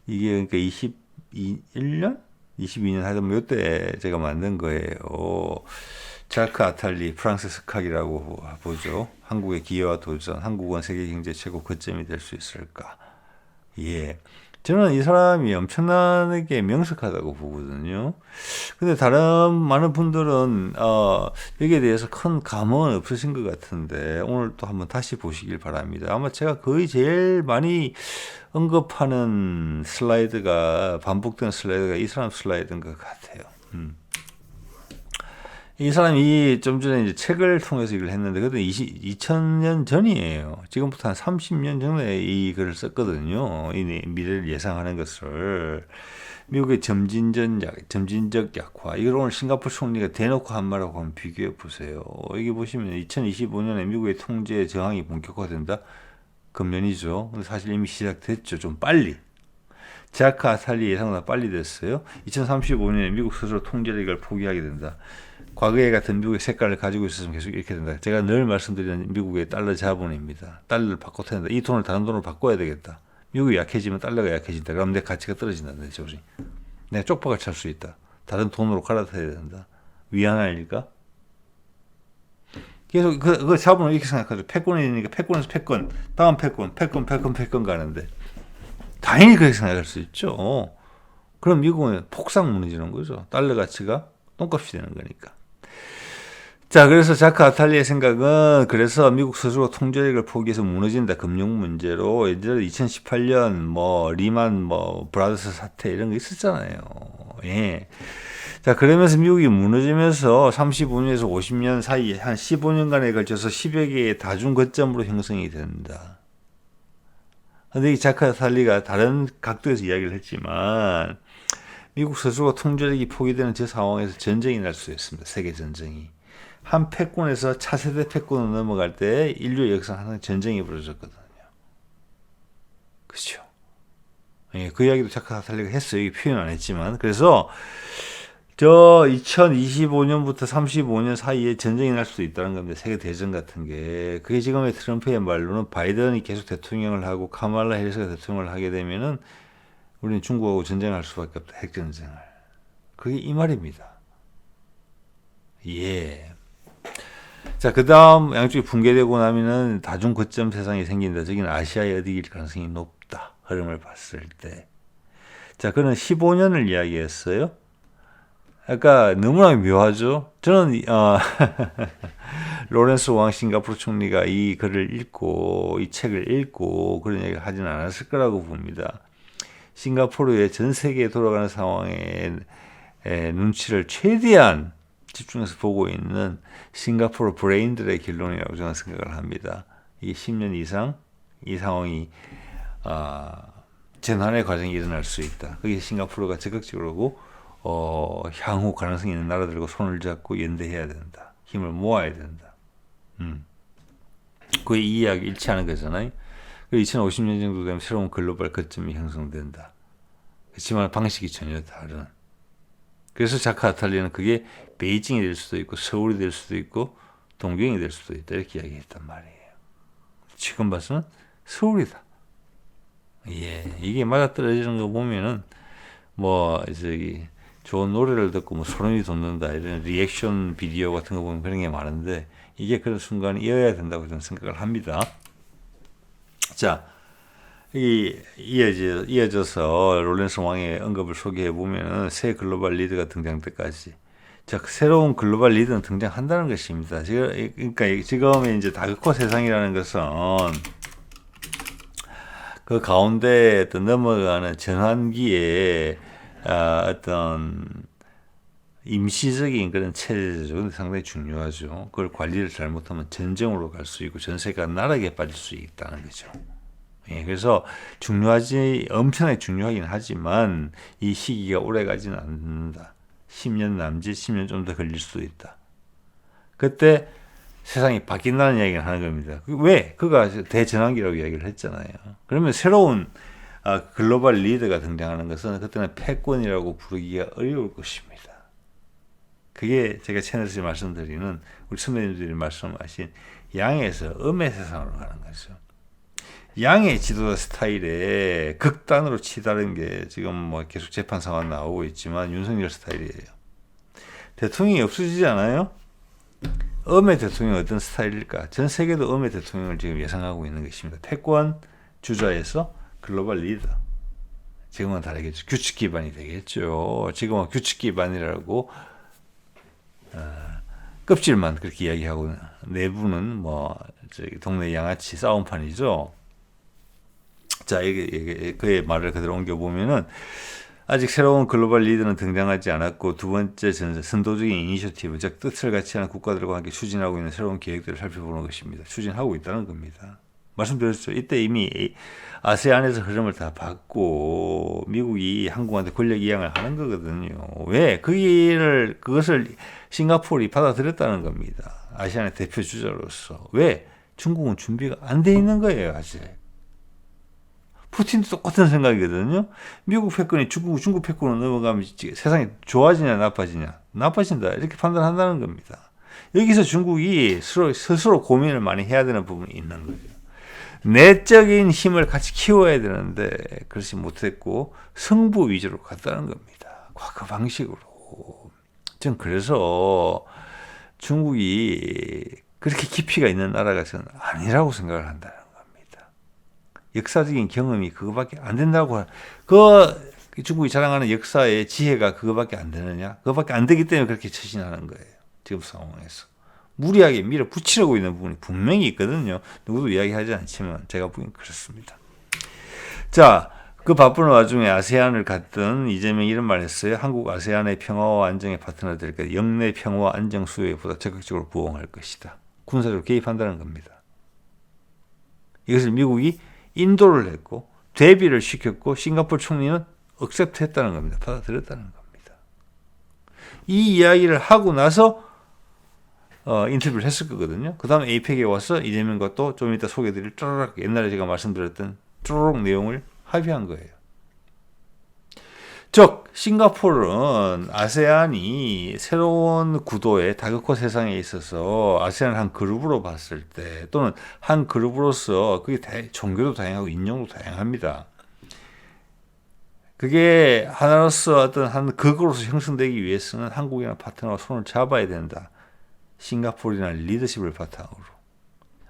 이게 그러니까 21년? 22년 하여튼 요때 제가 만든 거예요. 자크 아탈리 프랑스 스캅이라고 보죠. 한국의 기회와 도전, 한국은 세계 경제 최고 거점이 될 수 있을까? 예. 저는 이 사람이 엄청나게 명석하다고 보거든요. 근데 다른 많은 분들은 여기에 대해서 큰 감흥은 없으신 것 같은데 오늘 또 한번 다시 보시길 바랍니다. 아마 제가 거의 제일 많이 언급하는 슬라이드가 반복된 슬라이드가 이 사람 슬라이드인 것 같아요. 이 사람이 좀 전에 이제 책을 통해서 이걸 했는데, 그때 2000년 전이에요. 지금부터 한 30년 전에 이 글을 썼거든요. 이 미래를 예상하는 것을. 미국의 점진적 약화. 이걸 오늘 싱가포르 총리가 대놓고 한 말하고 한번 비교해 보세요. 여기 보시면 2025년에 미국의 통제 저항이 본격화된다. 금년이죠. 근데 사실 이미 시작됐죠. 좀 빨리. 자카 아탈리 예상보다 빨리 됐어요. 2035년에 미국 스스로 통제력을 포기하게 된다. 과거에 같은 미국의 색깔을 가지고 있었으면 계속 이렇게 된다. 제가 늘 말씀드리는 미국의 달러 자본입니다. 달러를 바꿔야 된다. 이 돈을 다른 돈으로 바꿔야 되겠다. 미국이 약해지면 달러가 약해진다. 그럼 내 가치가 떨어진다. 내 조직. 내가 쪽박을 찰 수 있다. 다른 돈으로 갈아타야 된다. 위안할 일까? 계속 그 자본을 이렇게 생각하죠. 패권이니까 패권에서 패권, 다음 패권 가는데 당연히 그렇게 생각할 수 있죠. 그럼 미국은 폭삭 무너지는 거죠. 달러 가치가 똥값이 되는 거니까. 자, 그래서 자카 아탈리의 생각은 그래서 미국 스스로 통제력을 포기해서 무너진다. 금융 문제로 예전에 2018년 뭐 리만 뭐 브라더스 사태 이런 거 있었잖아요. 예. 자, 그러면서 미국이 무너지면서 35년에서 50년 사이에 한 15년간에 걸쳐서 10여 개의 다중 거점으로 형성이 된다. 근데 이 자카 아탈리가 다른 각도에서 이야기를 했지만 미국 스스로가 통제력이 포기되는 저 상황에서 전쟁이 날 수 있습니다. 세계 전쟁이. 한 패권에서 차세대 패권으로 넘어갈 때 인류의 역사는 항상 전쟁이 벌어졌거든요. 그렇죠? 예, 그 이야기도 자카 아탈리가 했어요. 여기 표현 안 했지만. 그래서 저 2025년부터 35년 사이에 전쟁이 날 수도 있다는 겁니다. 세계 대전 같은 게. 그게 지금의 트럼프의 말로는 바이든이 계속 대통령을 하고 카말라 해리스가 대통령을 하게 되면은 우리는 중국하고 전쟁할 수밖에 없다. 핵전쟁을. 그게 이 말입니다. 예. 자, 그 다음 양쪽이 붕괴되고 나면은 다중 거점 세상이 생긴다. 저기는 아시아의 어디일 가능성이 높다. 흐름을 봤을 때. 자, 그는 15년을 이야기했어요. 그러니까 너무나 묘하죠. 저는 로렌스 왕 싱가포르 총리가 이 글을 읽고 이 책을 읽고 그런 얘기를 하지는 않았을 거라고 봅니다. 싱가포르의 전 세계에 돌아가는 상황에 눈치를 최대한 집중해서 보고 있는 싱가포르 브레인들의 결론이라고 저는 생각을 합니다. 이게 10년 이상 이 상황이 전환의 과정이 일어날 수 있다. 그게 싱가포르가 적극적으로 향후 가능성이 있는 나라들과 손을 잡고 연대해야 된다. 힘을 모아야 된다. 그게 이 이야기 일치하는 거잖아요. 2050년 정도 되면 새로운 글로벌 거점이 형성된다. 그렇지만 방식이 전혀 다른. 그래서 자카 아탈리는 그게 베이징이 될 수도 있고 서울이 될 수도 있고 동경이 될 수도 있다. 이렇게 이야기했단 말이에요. 지금 봐서는 서울이다. 예, 이게 맞아떨어지는 거 보면은 뭐 저기 좋은 노래를 듣고 뭐 소름이 돋는다 이런 리액션 비디오 같은 거 보면 그런 게 많은데 이게 그런 순간이어야 된다고 저는 생각을 합니다. 자, 이어져서 롤렌스 왕의 언급을 소개해 보면 새 글로벌 리더가 등장 때까지, 자, 새로운 글로벌 리더는 등장한다는 것입니다. 그러니까 지금의 이제 다그코 세상이라는 것은 그 가운데 어떤 넘어가는 전환기에 어떤 임시적인 그런 체제죠. 상당히 중요하죠. 그걸 관리를 잘못하면 전쟁으로 갈 수 있고 전 세계가 나락에 빠질 수 있다는 거죠. 예, 그래서 엄청나게 중요하긴 하지만 이 시기가 오래 가지는 않는다. 10년 남짓, 10년 좀 더 걸릴 수도 있다. 그때 세상이 바뀐다는 이야기를 하는 겁니다. 왜? 그가 대전환기라고 이야기를 했잖아요. 그러면 새로운 글로벌 리더가 등장하는 것은 그때는 패권이라고 부르기가 어려울 것입니다. 그게 제가 채널에서 말씀드리는 우리 선배님들이 말씀하신 양에서 음의 세상으로 가는 거죠. 양의 지도자 스타일에 극단으로 치다른 게 지금 뭐 계속 재판 상황 나오고 있지만 윤석열 스타일이에요. 대통령이 없어지지 않아요? 음의 대통령이 어떤 스타일일까? 전 세계도 음의 대통령을 지금 예상하고 있는 것입니다. 패권 주자에서 글로벌 리더. 지금은 다르겠죠. 규칙 기반이 되겠죠. 지금은 규칙 기반이라고 껍질만 그렇게 이야기하고 내부는 뭐 저기 동네 양아치 싸움판이죠. 자, 이게 그의 말을 그대로 옮겨 보면은 아직 새로운 글로벌 리더는 등장하지 않았고 두 번째 선도적인 이니셔티브, 즉 뜻을 같이 하는 국가들과 함께 추진하고 있는 새로운 계획들을 살펴보는 것입니다. 추진하고 있다는 겁니다. 말씀드렸죠. 이때 이미 아세안에서 흐름을 다 봤고 미국이 한국한테 권력 이양을 하는 거거든요. 왜? 그것을 싱가포르이 받아들였다는 겁니다. 아시안의 대표 주자로서. 왜? 중국은 준비가 안 돼 있는 거예요, 아직. 푸틴도 똑같은 생각이거든요. 미국 패권이 중국 패권으로 넘어가면 세상이 좋아지냐 나빠지냐? 나빠진다. 이렇게 판단한다는 겁니다. 여기서 중국이 스스로 고민을 많이 해야 되는 부분이 있는 거예요. 내적인 힘을 같이 키워야 되는데 그렇지 못했고 승부 위주로 갔다는 겁니다. 과거 방식으로. 전 그래서 중국이 그렇게 깊이가 있는 나라가 저는 아니라고 생각을 한다는 겁니다. 역사적인 경험이 그거밖에 안 된다고. 중국이 자랑하는 역사의 지혜가 그거밖에 안 되느냐? 그거밖에 안 되기 때문에 그렇게 처신하는 거예요. 지금 상황에서. 무리하게 밀어붙이려고 있는 부분이 분명히 있거든요. 누구도 이야기하지 않지만 제가 보기엔 그렇습니다. 자, 그 바쁜 와중에 아세안을 갔던 이재명이 이런 말 했어요. 한국 아세안의 평화와 안정의 파트너가 될 것이다. 영내 평화와 안정 수요에 보다 적극적으로 부응할 것이다. 군사적으로 개입한다는 겁니다. 이것을 미국이 인도를 했고 대비를 시켰고 싱가포르 총리는 억셉트했다는 겁니다. 받아들였다는 겁니다. 이 이야기를 하고 나서 인터뷰를 했을 거거든요. 그 다음에 에이펙에 와서 이재명과 또 좀 이따 소개드릴 쪼르륵 옛날에 제가 말씀드렸던 쪼르륵 내용을 합의한 거예요. 즉 싱가포르는 아세안이 새로운 구도의 다각화 세상에 있어서 아세안을 한 그룹으로 봤을 때 또는 한 그룹으로서 그게 종교도 다양하고 인종도 다양합니다. 그게 하나로서 어떤 한 극으로서 형성되기 위해서는 한국이나 파트너와 손을 잡아야 된다. 싱가포르나 리더십을 바탕으로.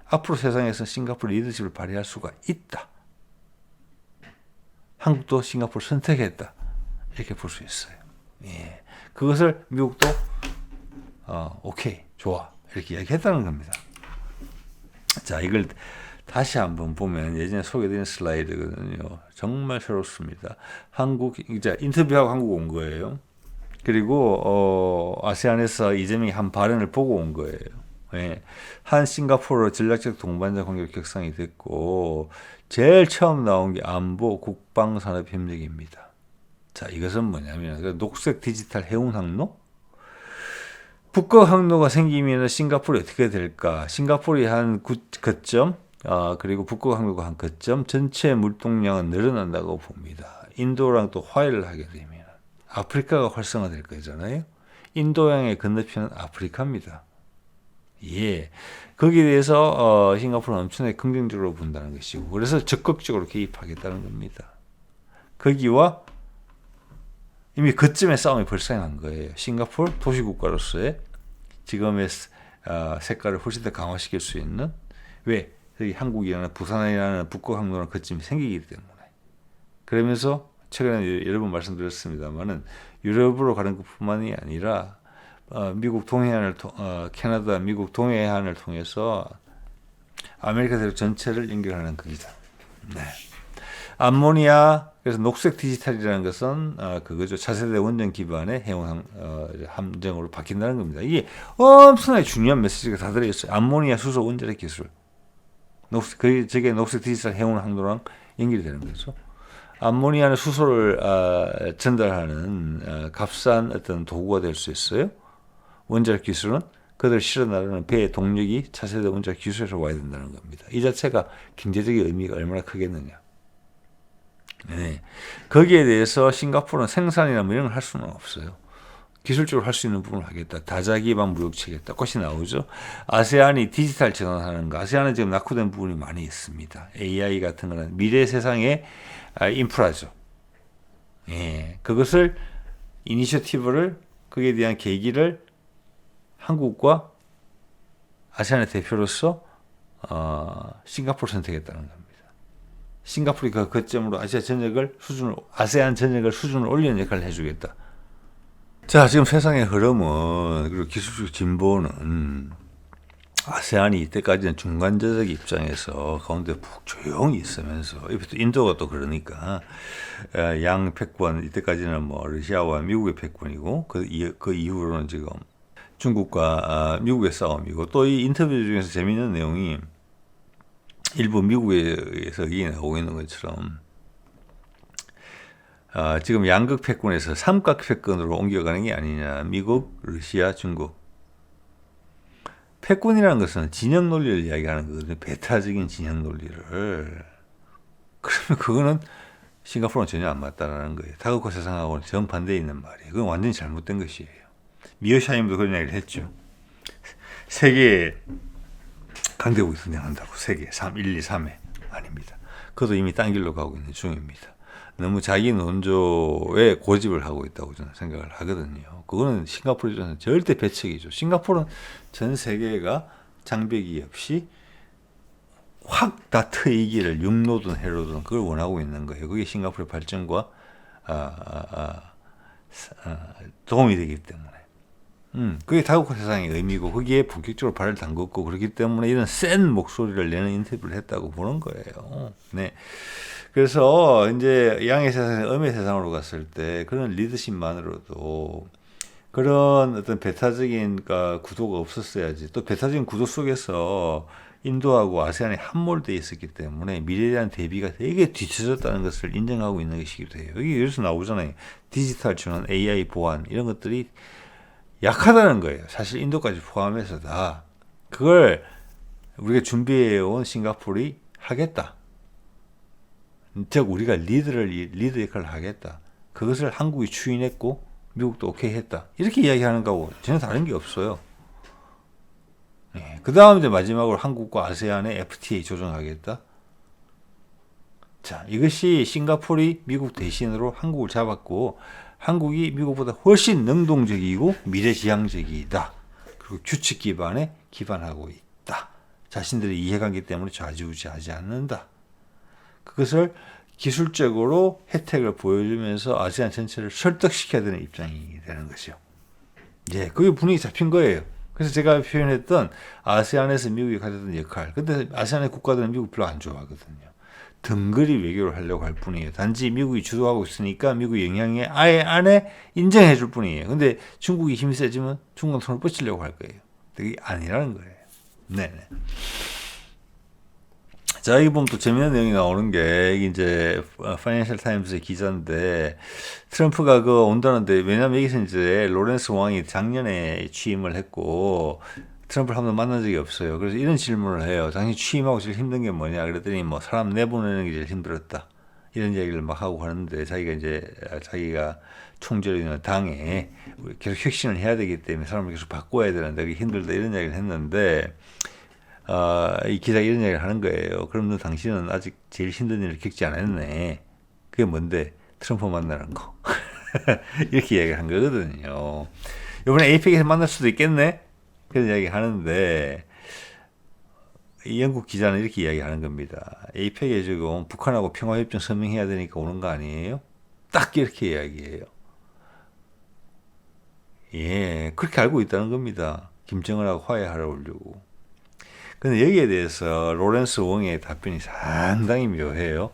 앞으로 세상에서 싱가포르 리더십을 발휘할 수가 있다. 한국도 싱가포르 선택했다. 이렇게 볼 수 있어요. 예. 그것을 미국도 오케이, 좋아 이렇게 이야기했다는 겁니다. 자, 이걸 다시 한번 보면 예전에 소개드린 슬라이드거든요. 정말 새롭습니다. 이제 인터뷰하고 한국 온 거예요. 그리고 아세안에서 이재명이 한 발언을 보고 온 거예요. 예. 한 싱가포르 전략적 동반자 관계로 격상이 됐고 제일 처음 나온 게 안보 국방산업 협력입니다. 자, 이것은 뭐냐면 녹색 디지털 해운 항로? 북극 항로가 생기면 싱가포르이 어떻게 될까? 싱가포르이 한 거점, 그리고 북극 항로가 한 거점, 전체 물동량은 늘어난다고 봅니다. 인도랑 또 화해를 하게 되면 아프리카가 활성화될 거잖아요. 인도양의 건너편은 아프리카입니다. 예, 거기에 대해서 싱가포르는 엄청나게 긍정적으로 본다는 것이고, 그래서 적극적으로 개입하겠다는 겁니다. 거기와 이미 그쯤에 싸움이 발생한 거예요. 싱가포르 도시국가로서의 지금의 색깔을 훨씬 더 강화시킬 수 있는, 왜? 여기 한국이라는 부산이라는 북극 항로는 그쯤이 생기기 때문에. 그러면서 최근에 여러 번 말씀드렸습니다만은 유럽으로 가는 것뿐만이 아니라 미국 동해안을 캐나다, 미국 동해안을 통해서 아메리카 대륙 전체를 연결하는 겁니다. 네. 암모니아, 그래서 녹색 디지털이라는 것은 그거죠. 차세대 원전 기반의 해운 함정으로 바뀐다는 겁니다. 이게 엄청나게 중요한 메시지가 다 들어있어요. 암모니아 수소 원자력 기술. 저게 녹색 디지털 해운 항로랑 연결이 되는 거죠. 암모니아는 수소를 전달하는 값싼 어떤 도구가 될 수 있어요. 원자력 기술은 그들 실어 나르는 배의 동력이 차세대 원자력 기술에서 와야 된다는 겁니다. 이 자체가 경제적인 의미가 얼마나 크겠느냐. 네. 거기에 대해서 싱가포르는 생산이나 뭐 이런 걸 할 수는 없어요. 기술적으로 할 수 있는 부분을 하겠다. 다자기반 무역체계 똑같이 나오죠. 아세안이 디지털 전환하는 거. 아세안은 지금 낙후된 부분이 많이 있습니다. AI 같은 거는 미래 세상의 인프라죠. 예. 그것을 이니셔티브를 거기에 대한 계기를 한국과 아세안의 대표로서 싱가포르 선택했다는 겁니다. 싱가포르가 그 거점으로 아세안 전역을 수준을 올리는 역할을 해주겠다. 자, 지금 세상의 흐름은, 그리고 기술적 진보는 아세안이 이때까지는 중간자적 입장에서 가운데 푹 조용히 있으면서, 인도가 또 그러니까 양 패권, 이때까지는 뭐 러시아와 미국의 패권이고, 그 이후로는 지금 중국과 미국의 싸움이고, 또 이 인터뷰 중에서 재미있는 내용이 일부 미국에서 얘기 나오고 있는 것처럼 지금 양극 패권에서 삼각 패권으로 옮겨가는 게 아니냐. 미국, 러시아, 중국. 패권이라는 것은 진영 논리를 이야기하는 거거든요. 배타적인 진영 논리를. 그러면 그거는 싱가포르는 전혀 안 맞다라는 거예요. 다국화 세상하고는 정반대에 있는 말이에요. 그건 완전히 잘못된 것이에요. 미어샤임도 그런 이야기를 했죠. 세계에 강대국이 등장한다고. 세계 1, 2, 3회 아닙니다. 그것도 이미 딴 길로 가고 있는 중입니다. 너무 자기 논조에 고집을 하고 있다고 저는 생각을 하거든요. 그거는 싱가포르 입장에서는 절대 배척이죠. 싱가포르는 전 세계가 장벽이 없이 확 다 트이기를 육로든 해로든 그걸 원하고 있는 거예요. 그게 싱가포르의 발전과 도움이 되기 때문에. 그게 다국화 세상의 의미고 거기에 본격적으로 발을 담궜고 그렇기 때문에 이런 센 목소리를 내는 인터뷰를 했다고 보는 거예요. 네. 그래서 이제 양의 세상에서 음의 세상으로 갔을 때 그런 리더십만으로도 그런 어떤 배타적인 구도가 없었어야지. 또 배타적인 구도 속에서 인도하고 아세안이 함몰되어 있었기 때문에 미래에 대한 대비가 되게 뒤처졌다는 것을 인정하고 있는 것이기도 해요. 여기 여기서 나오잖아요. 디지털 전환, AI 보안 이런 것들이 약하다는 거예요. 사실 인도까지 포함해서 다. 그걸 우리가 준비해온 싱가포르이 하겠다. 즉 우리가 리더 역할을 하겠다. 그것을 한국이 추인했고 미국도 오케이 했다. 이렇게 이야기하는 거하고 전혀 다른 게 없어요. 네. 그 다음 이제 마지막으로 한국과 아세안의 FTA 조정하겠다. 자, 이것이 싱가포르이 미국 대신으로 한국을 잡았고 한국이 미국보다 훨씬 능동적이고 미래지향적이다. 그리고 규칙 기반에 기반하고 있다. 자신들의 이해관계 때문에 좌지우지하지 않는다. 그것을 기술적으로 혜택을 보여주면서 아세안 전체를 설득시켜야 되는 입장이 되는 것이죠. 예, 그게 분위기 잡힌 거예요. 그래서 제가 표현했던 아세안에서 미국이 가졌던 역할. 근데 아세안의 국가들은 미국 별로 안 좋아하거든요. 덩그리 외교를 하려고 할 뿐이에요. 단지 미국이 주도하고 있으니까 미국 영향에 아예 안에 인정해 줄 뿐이에요. 근데 중국이 힘이 세지면 중국은 손을 뻗치려고 할 거예요. 그게 아니라는 거예요. 네네. 자, 여기 보면 또 재미있는 내용이 나오는 게, 이제, 파이낸셜 타임즈의 기자인데, 트럼프가 온다는데, 왜냐면 여기서 이제, 로렌스 왕이 작년에 취임을 했고, 트럼프를 한 번도 만난 적이 없어요. 그래서 이런 질문을 해요. 당신 취임하고 제일 힘든 게 뭐냐? 그랬더니, 뭐, 사람 내보내는 게 제일 힘들었다. 이런 얘기를 막 하고 하는데, 자기가 총재로 당에 계속 혁신을 해야 되기 때문에 사람을 계속 바꿔야 되는데, 그게 힘들다. 이런 얘기를 했는데, 이 기자가 이런 얘기를 하는 거예요. 그럼 너 당신은 아직 제일 힘든 일을 겪지 않았네. 그게 뭔데? 트럼프 만나는 거. 이렇게 이야기를 한 거거든요. 이번에 에이펙에서 만날 수도 있겠네? 그런 이야기 하는데, 이 영국 기자는 이렇게 이야기하는 겁니다. 에이펙에 지금 북한하고 평화협정 서명해야 되니까 오는 거 아니에요? 딱 이렇게 이야기해요. 예, 그렇게 알고 있다는 겁니다. 김정은하고 화해하려고. 근데 여기에 대해서 로렌스 웡의 답변이 상당히 묘해요.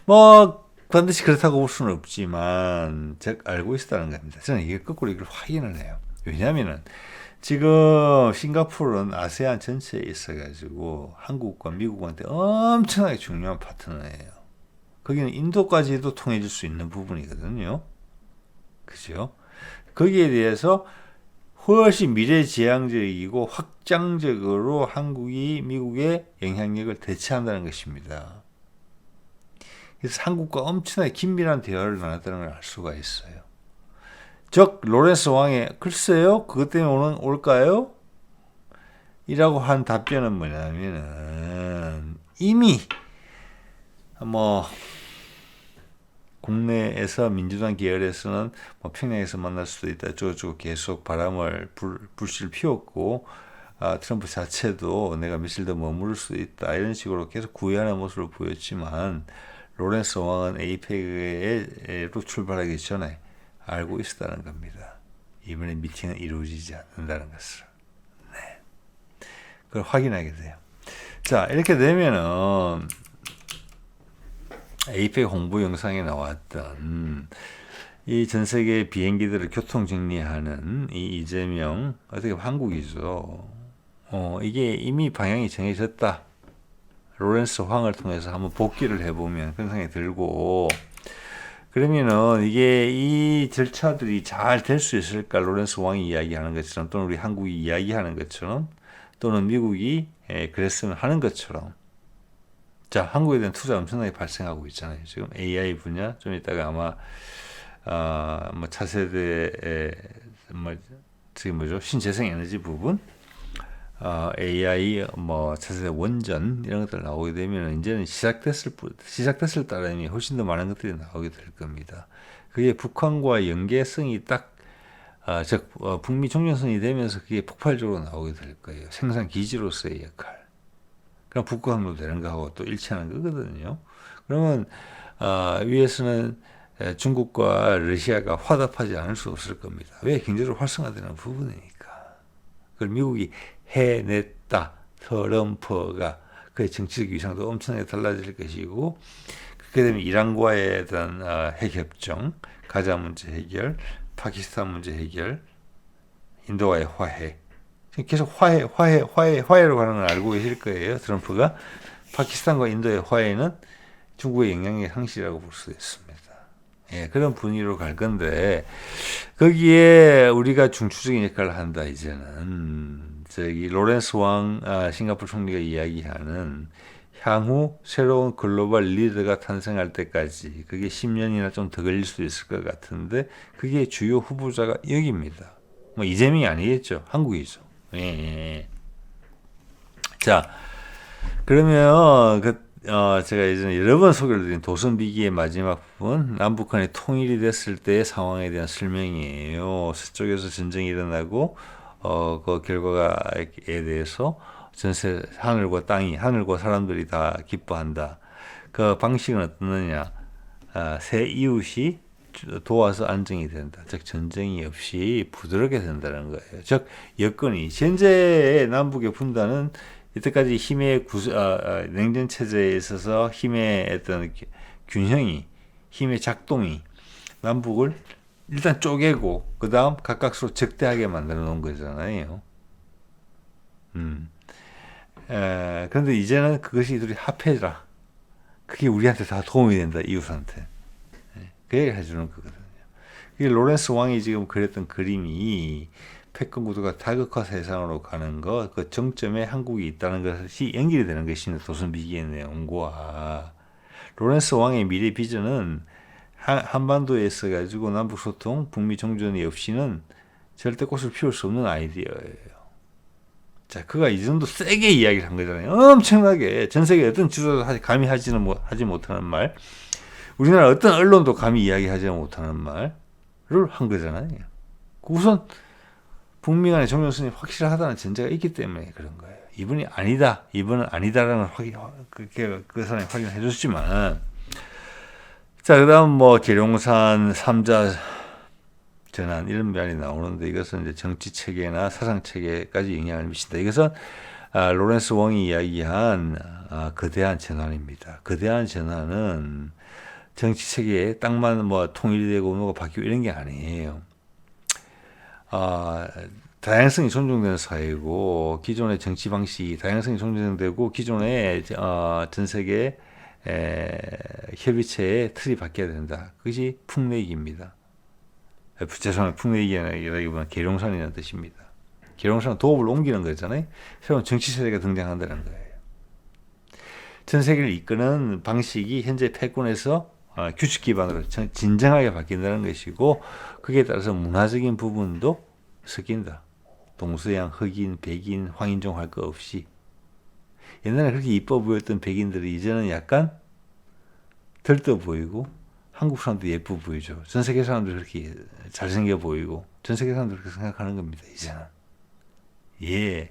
뭐 반드시 그렇다고 볼 수는 없지만 즉 알고 있었다는 겁니다. 저는 이게 거꾸로 이걸 확인을 해요. 왜냐하면은 지금 싱가포르는 아세안 전체에 있어가지고 한국과 미국한테 엄청나게 중요한 파트너예요. 거기는 인도까지도 통해줄 수 있는 부분이거든요. 그죠? 거기에 대해서 훨씬 미래지향적이고 확장적으로 한국이 미국의 영향력을 대체한다는 것입니다. 그래서 한국과 엄청나게 긴밀한 대화를 나눴다는 걸 알 수가 있어요. 즉 로렌스 왕의 글쎄요 그것 때문에 올까요? 이라고 한 답변은 뭐냐면은 이미 뭐 국내에서 민주당 계열에서는 뭐 평양에서 만날 수도 있다. 저쪽 계속 바람을 불씨를 피웠고 트럼프 자체도 내가 며칠 더 머무를 수 있다 이런 식으로 계속 구애하는 모습을 보였지만 로렌스 왕은 에이펙으로 출발하기 전에 알고 있었다는 겁니다. 이번에 미팅은 이루어지지 않는다는 것을. 네. 그걸 확인하게 돼요. 자, 이렇게 되면은 에이펙 홍보 영상에 나왔던 이 전 세계 비행기들을 교통 정리하는 이 이재명, 어떻게 한국이죠. 이게 이미 방향이 정해졌다. 로렌스 황을 통해서 한번 복귀를 해보면 그런 생각이 들고, 그러면은 이게 이 절차들이 잘 될 수 있을까? 로렌스 왕이 이야기하는 것처럼, 또는 우리 한국이 이야기하는 것처럼, 또는 미국이 그랬으면 하는 것처럼. 자, 한국에 대한 투자 엄청나게 발생하고 있잖아요. 지금 AI 분야, 좀 이따가 아마 뭐 차세대의 저기 뭐죠? 신재생 에너지 부분, AI 뭐 차세대 원전 이런 것들 나오게 되면 이제는 시작됐을 따름이 훨씬 더 많은 것들이 나오게 될 겁니다. 그게 북한과 연계성이 딱 즉 북미 종전선이 되면서 그게 폭발적으로 나오게 될 거예요. 생산 기지로서의 역할. 그럼 북한으로 되는 거하고 또 일치하는 거거든요. 그러면 위에서는 중국과 러시아가 화답하지 않을 수 없을 겁니다. 왜? 경제적으로 활성화되는 부분이니까. 그걸 미국이 해냈다. 트럼프가 그의 정치적 위상도 엄청나게 달라질 것이고, 그렇게 되면 이란과의 어떤 핵협정, 가자 문제 해결, 파키스탄 문제 해결, 인도와의 화해, 계속 화해로 가는 걸 알고 계실 거예요. 트럼프가. 파키스탄과 인도의 화해는 중국의 영향력의 상실이라고 볼 수 있습니다. 예, 그런 분위기로 갈 건데, 거기에 우리가 중추적인 역할을 한다, 이제는. 저기, 로렌스 왕, 싱가포르 총리가 이야기하는 향후 새로운 글로벌 리더가 탄생할 때까지, 그게 10년이나 좀 더 걸릴 수도 있을 것 같은데, 그게 주요 후보자가 여기입니다. 뭐, 이재명이 아니겠죠. 한국이죠. 예. 자, 그러면, 제가 예전에 여러 번 소개를 드린 도선비기의 마지막 부분, 남북한이 통일이 됐을 때의 상황에 대한 설명이에요. 서쪽에서 전쟁이 일어나고, 그 결과에 대해서 전세, 하늘과 사람들이 다 기뻐한다. 그 방식은 어떻느냐? 새 이웃이 도와서 안정이 된다. 즉, 전쟁이 없이 부드럽게 된다는 거예요. 즉, 여건이, 현재의 남북의 분단은 이때까지 힘의 냉전 체제에 있어서 힘의 어떤 균형이, 힘의 작동이 남북을 일단 쪼개고 그 다음 각각 서로 적대하게 만들어 놓은 거잖아요. 그런데 이제는 그것이 둘이 합해라. 그게 우리한테 다 도움이 된다, 이웃한테. 그 얘기를 해주는 거거든요. 그게 로렌스 왕이 지금 그렸던 그림이 패권 구도가 다극화 세상으로 가는 것, 그 정점에 한국이 있다는 것이 연결이 되는 것입니다. 도선비기의 내용과. 로렌스 왕의 미래 비전은 한반도에 있어가지고 남북 소통, 북미 종전이 없이는 절대 꽃을 피울 수 없는 아이디어예요. 자, 그가 이 정도 세게 이야기를 한 거잖아요. 엄청나게. 전 세계 어떤 지도자도 감히 하지 못하는 말, 우리나라 어떤 언론도 감히 이야기하지 못하는 말을 한 거잖아요. 우선 북미 간의 종전선이 확실하다는 전제가 있기 때문에 그런 거예요. 이분은 아니다라는 그 사람이 확인해 줬지만, 자, 그 다음 계룡산 3자 전환 이런 말이 나오는데, 이것은 이제 정치 체계나 사상 체계까지 영향을 미친다. 이것은 로렌스 왕이 이야기한 거대한 전환입니다. 거대한 전환은 정치 체계에 딱만 통일이 되고 뭐가 바뀌고 이런 게 아니에요. 다양성이 존중되는 사회고, 기존의 정치 방식이 다양성이 존중되고, 기존의 전 세계 협의체의 틀이 바뀌어야 된다. 그것이 풍내익입니다. 죄송합니다. 풍내익이라기보다는 계룡산이라는 뜻입니다. 계룡산은 도읍을 옮기는 거잖아요. 새로운 정치 세대가 등장한다는 거예요. 전 세계를 이끄는 방식이 현재 패권에서 규칙 기반으로 진정하게 바뀐다는 것이고, 그에 따라서 문화적인 부분도 섞인다. 동서양, 흑인, 백인, 황인종 할 거 없이. 옛날에 그렇게 이뻐 보였던 백인들이 이제는 약간 들떠 보이고, 한국 사람도 예뻐 보이죠. 전 세계 사람들 그렇게 잘생겨 보이고, 전 세계 사람들 그렇게 생각하는 겁니다, 이제는. 예.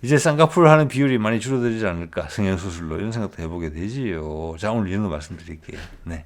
이제 쌍꺼풀 하는 비율이 많이 줄어들지 않을까 성형수술로 이런 생각도 해보게 되지요. 자 오늘 이 정도 말씀드릴게요. 네.